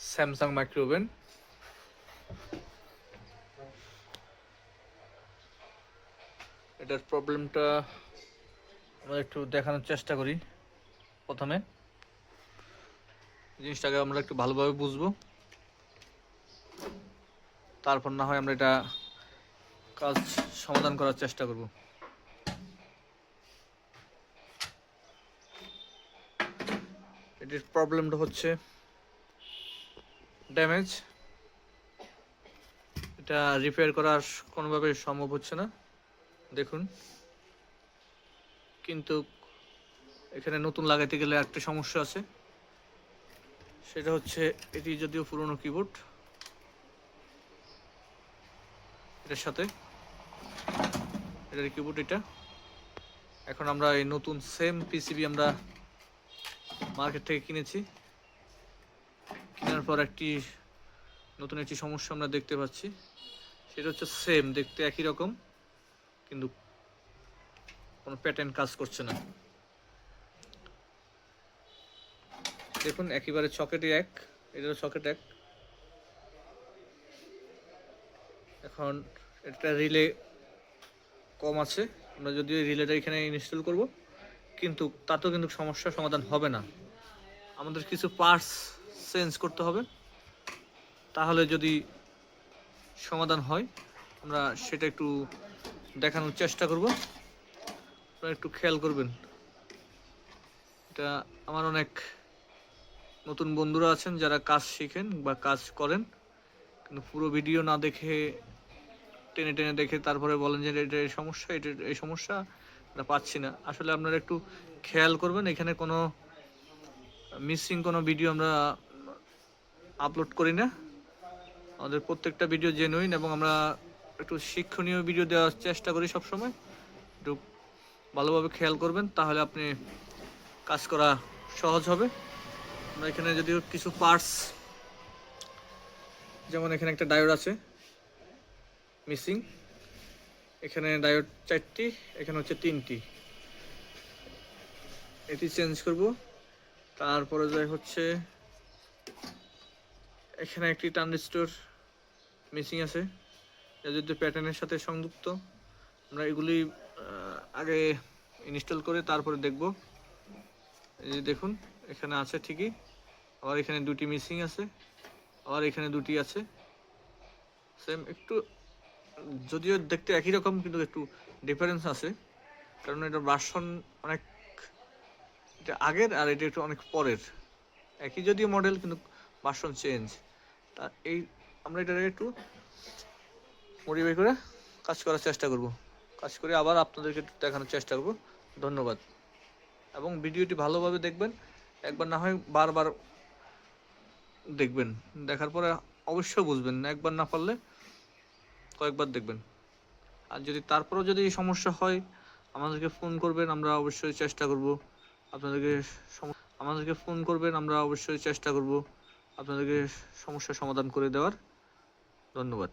Samsung micro oven. এটার প্রবলেমটা আমরা একটু দেখানোর চেষ্টা করি। প্রথমে জিনিসটাকে আমরা একটু ভালোভাবে বুঝবো, তারপর না হয় আমরা এটা কাজ সমাধান করার চেষ্টা করব। এটির প্রবলেমটা হচ্ছে ড্যামেজ। এটা রিপেয়ার করা কোনোভাবে সম্ভব হচ্ছে না, দেখুন। কিন্তু এখানে নতুন লাগাইতে গেলে একটা সমস্যা আছে, সেটা হচ্ছে এটি যদিও পুরনো কিবোর্ড, এটার সাথে এটার কিবোর্ড এটা। এখন আমরা এই নতুন সেম পিসিবি আমরা মার্কেট থেকে কিনেছি। কেনার পর নতুন একটি সমস্যা আমরা দেখতে পাচ্ছি, সেটা হচ্ছে সেম দেখতে একই রকম, কিন্তু কোনো প্যাটার্ন কাজ করছে না। দেখুন একেবারে সকেটে এক, এটারও সকেট এক। এখন এটা রিলে কম আছে, আমরা যদি রিলেটা এখানে ইনস্টল করব, কিন্তু তাতেও কিন্তু সমস্যার সমাধান হবে না। আমাদের কিছু পার্টস চেঞ্জ করতে হবে, তাহলে যদি সমাধান হয় আমরা সেটা একটু দেখানোর চেষ্টা করব। আপনারা একটু খেয়াল করবেন। এটা আমার অনেক নতুন বন্ধুরা আছেন যারা কাজ শিখেন বা কাজ করেন, কিন্তু পুরো ভিডিও না দেখে টেনে টেনে দেখে তারপরে বলেন যে এটা এই সমস্যা, এটা এই সমস্যা, এটা পাচ্ছি না। আসলে আপনারা একটু খেয়াল করবেন, এখানে কোনো মিসিং কোনো ভিডিও আমরা আপলোড করি না। আমাদের প্রত্যেকটা ভিডিও জেনুইন এবং আমরা একটু শিক্ষণীয় ভিডিও দেওয়ার চেষ্টা করি সবসময়। একটু ভালোভাবে খেয়াল করবেন, তাহলে আপনি কাজ করা সহজ হবে। আমরা এখানে যদিও কিছু পার্টস, যেমন এখানে একটা ডায়োড আছে মিসিং, এখানে ডায়োড 4টি, এখানে হচ্ছে 3টি, এটি চেঞ্জ করব। তারপরে যাই হচ্ছে এখানে একটি ট্রানজিস্টর মিসিং আছে, এটা যদি প্যাটার্নের সাথে সংযুক্ত। আমরা এগুলি আগে ইনস্টল করে তারপরে দেখব। এই যে দেখুন এখানে আছে ঠিকই, আবার এখানে দুটি মিসিং আছে, আবার এখানে দুটি আছে সেম। একটু যদিও দেখতে একই রকম, কিন্তু একটু ডিফারেন্স আছে, কারণ এটা ভার্সন অনেক, এটা আগের আর এটা একটু অনেক পরের। একই যদিও মডেল, কিন্তু ভার্সন চেঞ্জ। তা এই আমরা এটা একটু মডিফাই করে কাজ করার চেষ্টা করব, কাজ করে আবার আপনাদেরকে একটু দেখানোর চেষ্টা করব। ধন্যবাদ। এবং ভিডিওটি ভালোভাবে দেখবেন, একবার না হয় বারবার দেখবেন, দেখার পরে অবশ্যই বুঝবেন। একবার না পারলে কয়েকবার দেখবেন। আর যদি তারপরেও যদি সমস্যা হয় আমাদেরকে ফোন করবেন, আমরা অবশ্যই চেষ্টা করব আমাদেরকে ফোন করবেন, আমরা অবশ্যই চেষ্টা করব আপনাদেরকে সমস্যার সমাধান করে দেওয়ার। ধন্যবাদ।